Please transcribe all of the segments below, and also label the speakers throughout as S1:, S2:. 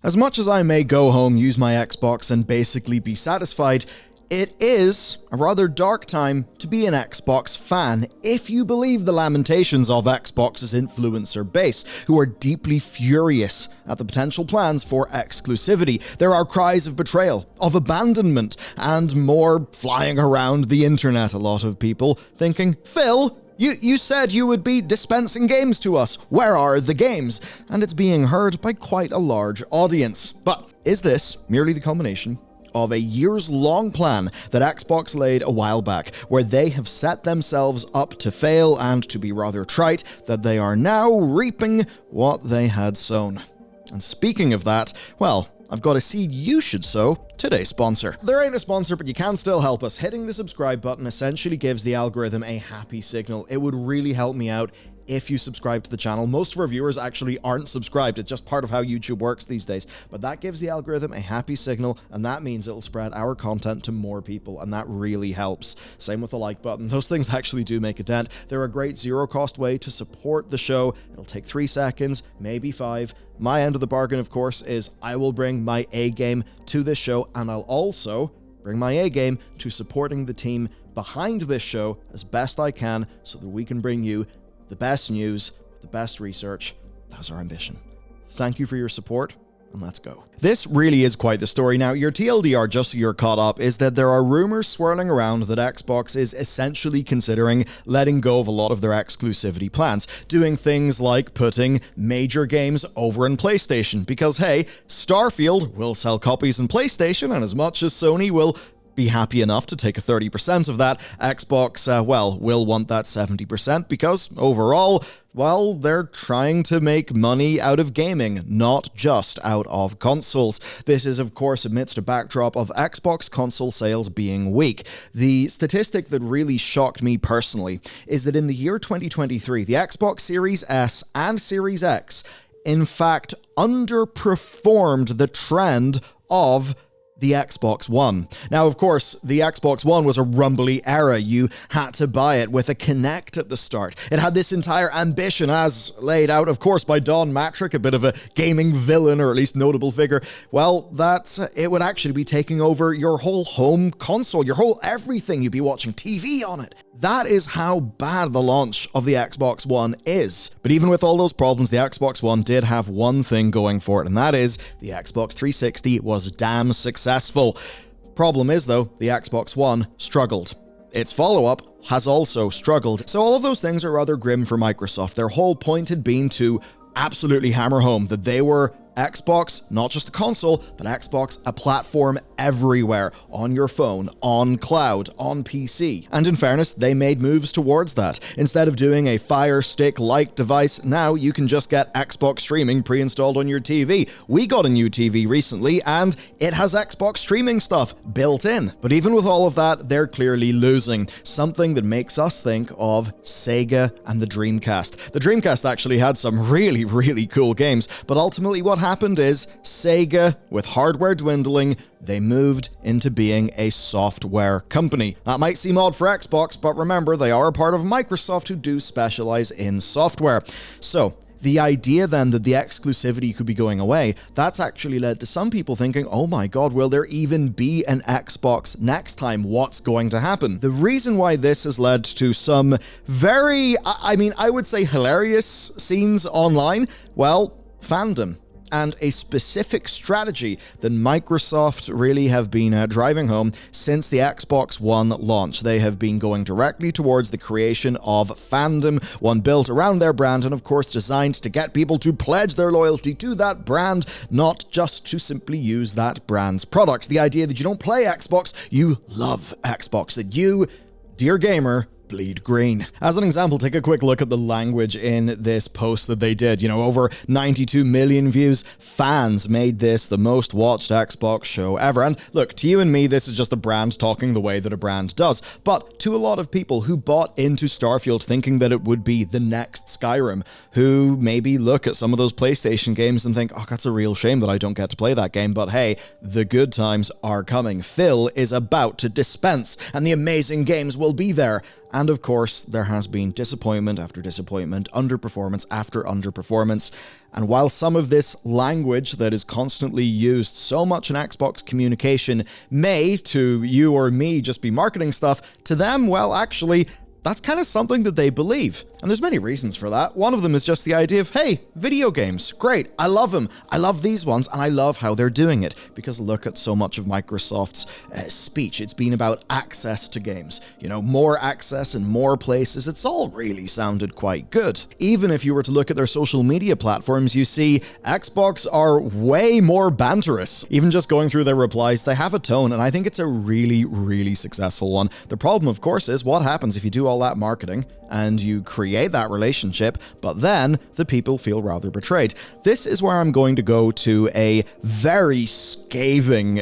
S1: As much as I may go home, use my Xbox, and basically be satisfied, it is a rather dark time to be an Xbox fan, if you believe the lamentations of Xbox's influencer base, who are deeply furious at the potential plans for exclusivity. There are cries of betrayal, of abandonment, and more flying around the internet. A lot of people thinking, Phil, you said you would be dispensing games to us. Where are the games? And it's being heard by quite a large audience. But is this merely the culmination of a years-long plan that Xbox laid a while back, where they have set themselves up to fail and to be rather trite, that they are now reaping what they had sown? And speaking of that, well, I've got a seed you should sow. Today's sponsor. There ain't a sponsor, but you can still help us. Hitting the subscribe button essentially gives the algorithm a happy signal. It would really help me out if you subscribe to the channel. Most of our viewers actually aren't subscribed. It's just part of how YouTube works these days. But that gives the algorithm a happy signal, and that means it'll spread our content to more people, and that really helps. Same with the like button. Those things actually do make a dent. They're a great zero-cost way to support the show. It'll take 3 seconds, maybe 5. My end of the bargain, of course, is I will bring my A game to this show, and I'll also bring my A game to supporting the team behind this show as best I can, so that we can bring you the best news, the best research. That's our ambition. Thank you for your support, and let's go. This really is quite the story. Now, your TLDR, just so you're caught up, is that there are rumors swirling around that Xbox is essentially considering letting go of a lot of their exclusivity plans, doing things like putting major games over in PlayStation, because hey, Starfield will sell copies in PlayStation, and as much as Sony will be happy enough to take a 30% of that, Xbox, will want that 70% because overall, well, they're trying to make money out of gaming, not just out of consoles. This is, of course, amidst a backdrop of Xbox console sales being weak. The statistic that really shocked me personally is that in the year 2023, the Xbox Series S and Series X, in fact, underperformed the trend of the Xbox One. Now, of course, the Xbox One was a rumbly era. You had to buy it with a Kinect at the start. It had this entire ambition, as laid out, of course, by Don Matrick, a bit of a gaming villain, or at least notable figure. Well, it would actually be taking over your whole home console, your whole everything. You'd be watching TV on it. That is how bad the launch of the Xbox One is. But even with all those problems, the Xbox One did have one thing going for it, and that is the Xbox 360 was damn successful. Problem is, though, the Xbox One struggled. Its follow-up has also struggled. So all of those things are rather grim for Microsoft. Their whole point had been to absolutely hammer home that they were Xbox, not just a console, but Xbox, a platform everywhere, on your phone, on cloud, on PC. And in fairness, they made moves towards that. Instead of doing a Fire Stick-like device, now you can just get Xbox streaming pre-installed on your TV. We got a new TV recently, and it has Xbox streaming stuff built in. But even with all of that, they're clearly losing. Something that makes us think of Sega and the Dreamcast. The Dreamcast actually had some really, really cool games, but ultimately what happened is Sega, with hardware dwindling, they moved into being a software company. That might seem odd for Xbox, but remember, they are a part of Microsoft who do specialize in software. So the idea then that the exclusivity could be going away, that's actually led to some people thinking, oh my god, will there even be an Xbox next time? What's going to happen? The reason why this has led to some very, I would say hilarious scenes online, well, fandom. And a specific strategy that Microsoft really have been driving home since the Xbox One launch. They have been going directly towards the creation of fandom, one built around their brand and of course designed to get people to pledge their loyalty to that brand, not just to simply use that brand's products. The idea that you don't play Xbox, you love Xbox, that you, dear gamer, bleed green. As an example, take a quick look at the language in this post that they did. Over 92 million views. Fans made this the most watched Xbox show ever. And look, to you and me, this is just a brand talking the way that a brand does. But to a lot of people who bought into Starfield thinking that it would be the next Skyrim, who maybe look at some of those PlayStation games and think, oh, that's a real shame that I don't get to play that game. But hey, the good times are coming. Phil is about to dispense and the amazing games will be there. And of course, there has been disappointment after disappointment, underperformance after underperformance. And while some of this language that is constantly used so much in Xbox communication may, to you or me, just be marketing stuff, to them, well, actually, that's kind of something that they believe. And there's many reasons for that. One of them is just the idea of, hey, video games, great, I love them. I love these ones, and I love how they're doing it. Because look at so much of Microsoft's speech. It's been about access to games. You know, more access in more places. It's all really sounded quite good. Even if you were to look at their social media platforms, you see Xbox are way more banterous. Even just going through their replies, they have a tone, and I think it's a really, really successful one. The problem, of course, is what happens if you do all that marketing and you create that relationship, but then the people feel rather betrayed. This is where I'm going to go to a very scathing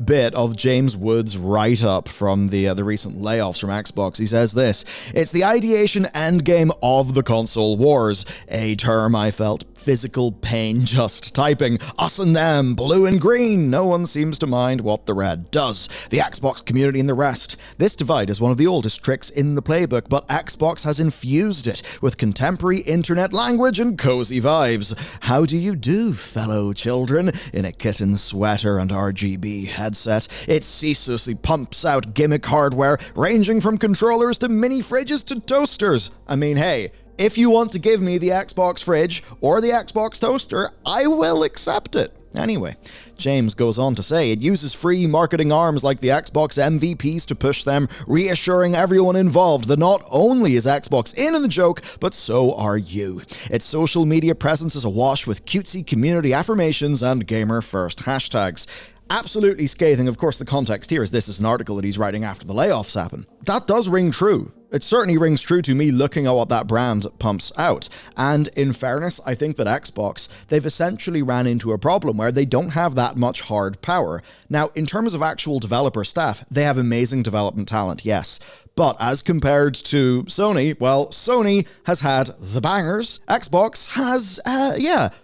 S1: bit of James Wood's write-up from the recent layoffs from Xbox. He says this: "It's the ideation endgame of the console wars, a term I felt physical pain just typing. Us and them, blue and green, no one seems to mind what the red does. The Xbox community and the rest. This divide is one of the oldest tricks in the playbook, but Xbox has infused it with contemporary internet language and cozy vibes. How do you do, fellow children? In a kitten sweater and RGB headset, it ceaselessly pumps out gimmick hardware, ranging from controllers to mini fridges to toasters. I mean, hey, if you want to give me the Xbox fridge or the Xbox toaster, I will accept it." Anyway, James goes on to say, "It uses free marketing arms like the Xbox MVPs to push them, reassuring everyone involved that not only is Xbox in the joke, but so are you. Its social media presence is awash with cutesy community affirmations and gamer-first hashtags." Absolutely scathing. Of course, the context here is this is an article that he's writing after the layoffs happen. That does ring true. It certainly rings true to me looking at what that brand pumps out. And in fairness, I think that Xbox, they've essentially ran into a problem where they don't have that much hard power. Now, in terms of actual developer staff, they have amazing development talent, yes. But as compared to Sony, well, Sony has had the bangers. Xbox has,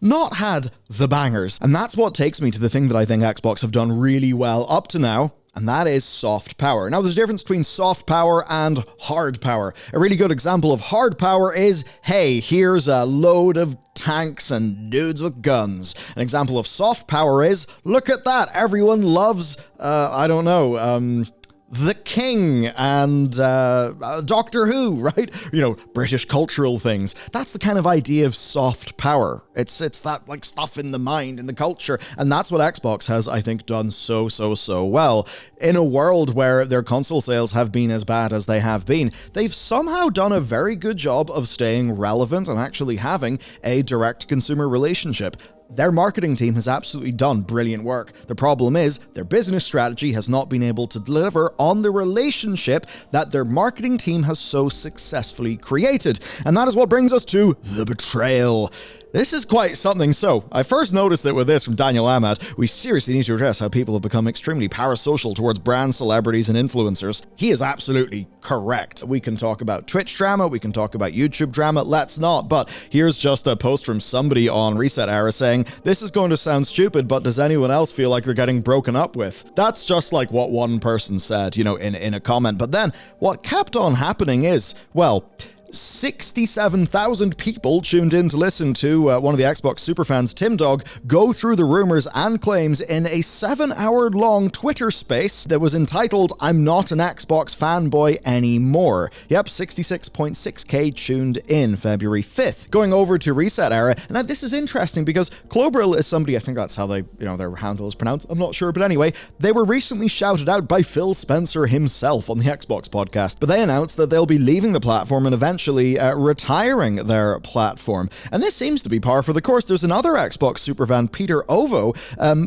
S1: not had the bangers. And that's what takes me to the thing that I think Xbox have done really well up to now, and that is soft power. Now, there's a difference between soft power and hard power. A really good example of hard power is, hey, here's a load of tanks and dudes with guns. An example of soft power is, look at that, everyone loves, The King and Doctor Who, right? You know, British cultural things. That's the kind of idea of soft power. It's that like stuff in the mind, in the culture. And that's what Xbox has, I think, done so well. In a world where their console sales have been as bad as they have been, they've somehow done a very good job of staying relevant and actually having a direct consumer relationship. Their marketing team has absolutely done brilliant work. The problem is, their business strategy has not been able to deliver on the relationship that their marketing team has so successfully created. And that is what brings us to the betrayal. This is quite something. So, I first noticed it with this from Daniel Ahmad. We seriously need to address how people have become extremely parasocial towards brands, celebrities, and influencers. He is absolutely correct. We can talk about Twitch drama, we can talk about YouTube drama, let's not. But here's just a post from somebody on Reset Era saying, "This is going to sound stupid, but does anyone else feel like they're getting broken up with?" That's just like what one person said, you know, in a comment. But then what kept on happening is, well, 67,000 people tuned in to listen to one of the Xbox superfans, Tim Dog, go through the rumors and claims in a 7-hour-long Twitter space that was entitled, "I'm not an Xbox fanboy anymore." Yep, 66.6k tuned in February 5th. Going over to Reset Era, and this is interesting because Clobril is somebody, I think that's how they, their handle is pronounced, I'm not sure, but anyway, they were recently shouted out by Phil Spencer himself on the Xbox podcast, but they announced that they'll be leaving the platform and eventually retiring their platform. And this seems to be par for the course. There's another Xbox superfan, Peter Ovo,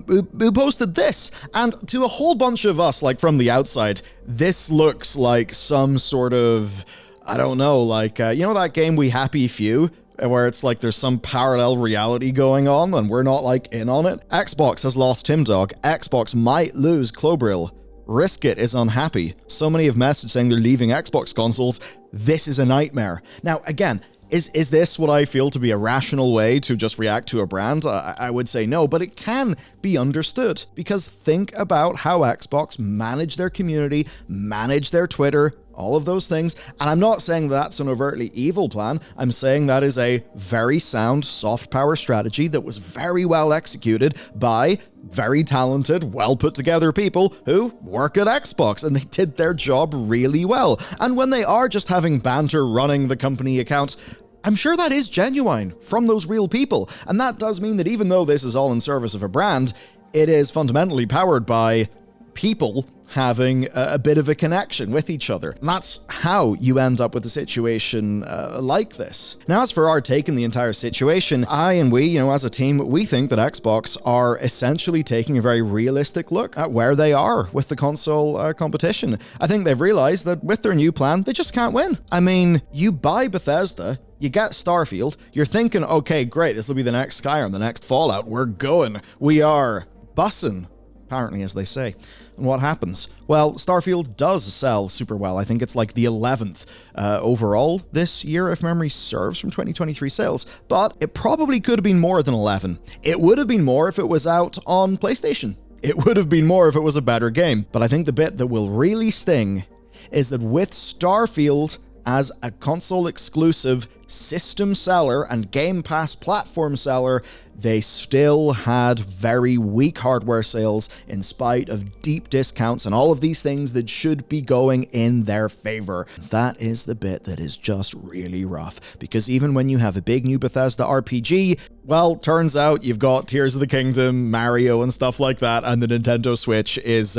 S1: who posted this. And to a whole bunch of us, like from the outside, this looks like some sort of, I don't know, like, that game We Happy Few? Where it's like there's some parallel reality going on and we're not like in on it. Xbox has lost Tim Dog. Xbox might lose Clobril. Riskit is unhappy. So many have messaged saying they're leaving Xbox consoles. This is a nightmare. Now, again, is this what I feel to be a rational way to just react to a brand? I would say no, but it can be understood. Because think about how Xbox manage their community, manage their Twitter, all of those things. And I'm not saying that's an overtly evil plan. I'm saying that is a very sound soft power strategy that was very well executed by very talented, well put together people who work at Xbox, and they did their job really well. And when they are just having banter running the company accounts, I'm sure that is genuine from those real people. And that does mean that even though this is all in service of a brand, it is fundamentally powered by people having a bit of a connection with each other. And that's how you end up with a situation like this. Now, as for our take in the entire situation, I and we, as a team, we think that Xbox are essentially taking a very realistic look at where they are with the console competition. I think they've realized that with their new plan, they just can't win. I mean, you buy Bethesda, you get Starfield, you're thinking, okay, great, this will be the next Skyrim, the next Fallout, we're going, we are bussin', apparently, as they say. And what happens? Well, Starfield does sell super well. I think it's like the 11th overall this year, if memory serves, from 2023 sales. But it probably could have been more than 11. It would have been more if it was out on PlayStation. It would have been more if it was a better game. But I think the bit that will really sting is that with Starfield as a console exclusive system seller and Game Pass platform seller, they still had very weak hardware sales in spite of deep discounts and all of these things that should be going in their favor. That is the bit that is just really rough, because even when you have a big new Bethesda RPG, well, turns out you've got Tears of the Kingdom, Mario and stuff like that, and the Nintendo Switch is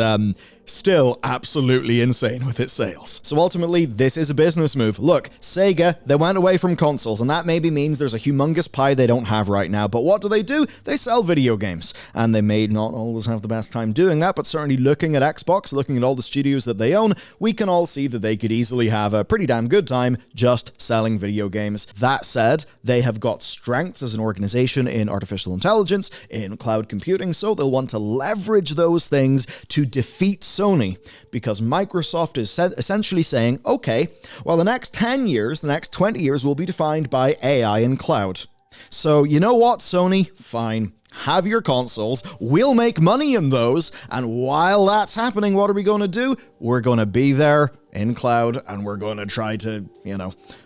S1: still absolutely insane with its sales. So ultimately, this is a business move. Look, Sega, they went away from consoles, and that maybe means there's a humongous pie they don't have right now, but what do? They sell video games, and they may not always have the best time doing that, but certainly looking at Xbox, looking at all the studios that they own, we can all see that they could easily have a pretty damn good time just selling video games. That said, they have got strengths as an organization in artificial intelligence, in cloud computing, so they'll want to leverage those things to defeat Sony, because Microsoft is essentially saying, okay, well, the next 10 years, the next 20 years will be defined by AI and cloud. So, you know what, Sony? Fine. Have your consoles, we'll make money in those, and while that's happening, what are we going to do? We're going to be there in cloud, and we're going to try to,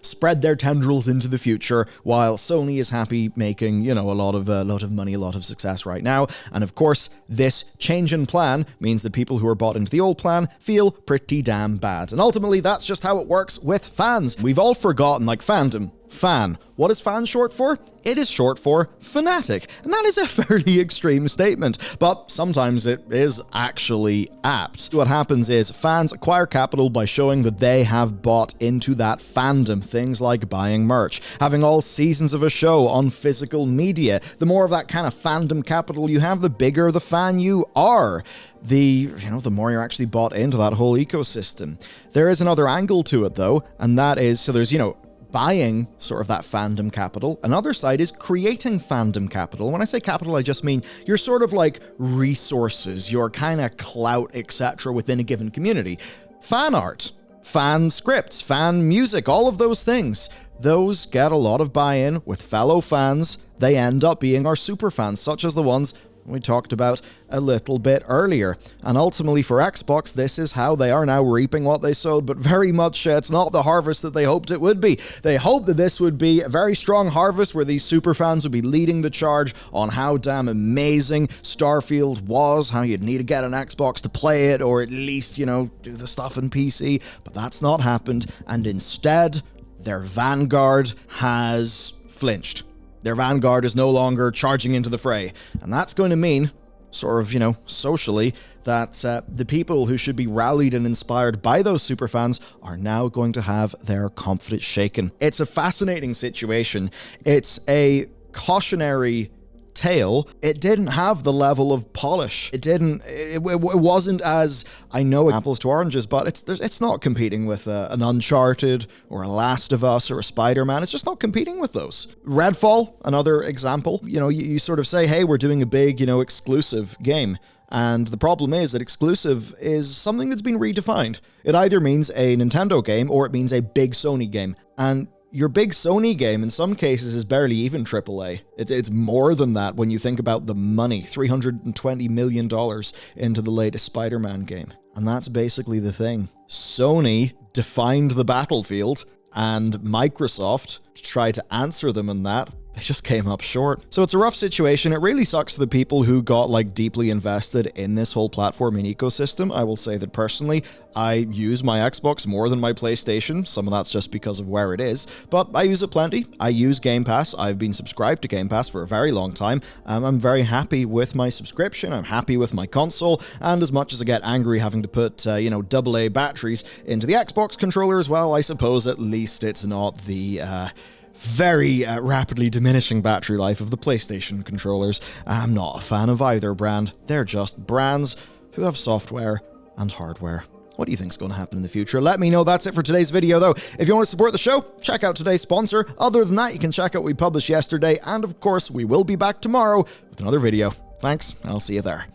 S1: spread their tendrils into the future, while Sony is happy making, a lot of money, a lot of success right now. And of course, this change in plan means that people who are bought into the old plan feel pretty damn bad. And ultimately, that's just how it works with fans. We've all forgotten, like fandom. Fan. What is fan short for? It is short for fanatic. And that is a fairly extreme statement, but sometimes it is actually apt. What happens is fans acquire capital by showing that they have bought into that fandom. Things like buying merch, having all seasons of a show on physical media. The more of that kind of fandom capital you have, the bigger the fan you are. The more you're actually bought into that whole ecosystem. There is another angle to it though, and that is, so there's, buying sort of that fandom capital. Another side is creating fandom capital. When I say capital, I just mean your sort of like resources, your kind of clout, etc. within a given community. Fan art, fan scripts, fan music, all of those things. Those get a lot of buy-in with fellow fans. They end up being our super fans, such as the ones we talked about a little bit earlier. And ultimately for Xbox, this is how they are now reaping what they sowed, but very much it's not the harvest that they hoped it would be. They hoped that this would be a very strong harvest where these super fans would be leading the charge on how damn amazing Starfield was, how you'd need to get an Xbox to play it, or at least, do the stuff in PC, but that's not happened, and instead, their vanguard has flinched. Their vanguard is no longer charging into the fray. And that's going to mean, sort of, socially, that the people who should be rallied and inspired by those superfans are now going to have their confidence shaken. It's a fascinating situation. It's a cautionary tale. It didn't have the level of polish. It wasn't as, I know, apples to oranges, but it's not competing with an Uncharted or a Last of Us or a Spider-Man. It's just not competing with those. Redfall, another example. You sort of say, hey, we're doing a big, exclusive game. And the problem is that exclusive is something that's been redefined. It either means a Nintendo game or it means a big Sony game. And your big Sony game, in some cases, is barely even AAA. It's more than that when you think about the money, $320 million into the latest Spider-Man game. And that's basically the thing. Sony defined the battlefield, and Microsoft tried to answer them in that. They just came up short. So it's a rough situation. It really sucks to the people who got like deeply invested in this whole platform and ecosystem. I will say that personally, I use my Xbox more than my PlayStation. Some of that's just because of where it is, but I use it plenty. I use Game Pass. I've been subscribed to Game Pass for a very long time. I'm very happy with my subscription. I'm happy with my console. And as much as I get angry having to put, AA batteries into the Xbox controller as well, I suppose at least it's not the, very rapidly diminishing battery life of the PlayStation controllers. I'm not a fan of either brand. They're just brands who have software and hardware. What do you think's going to happen in the future? Let me know. That's it for today's video, though. If you want to support the show, check out today's sponsor. Other than that, you can check out what we published yesterday. And of course, we will be back tomorrow with another video. Thanks. I'll see you there.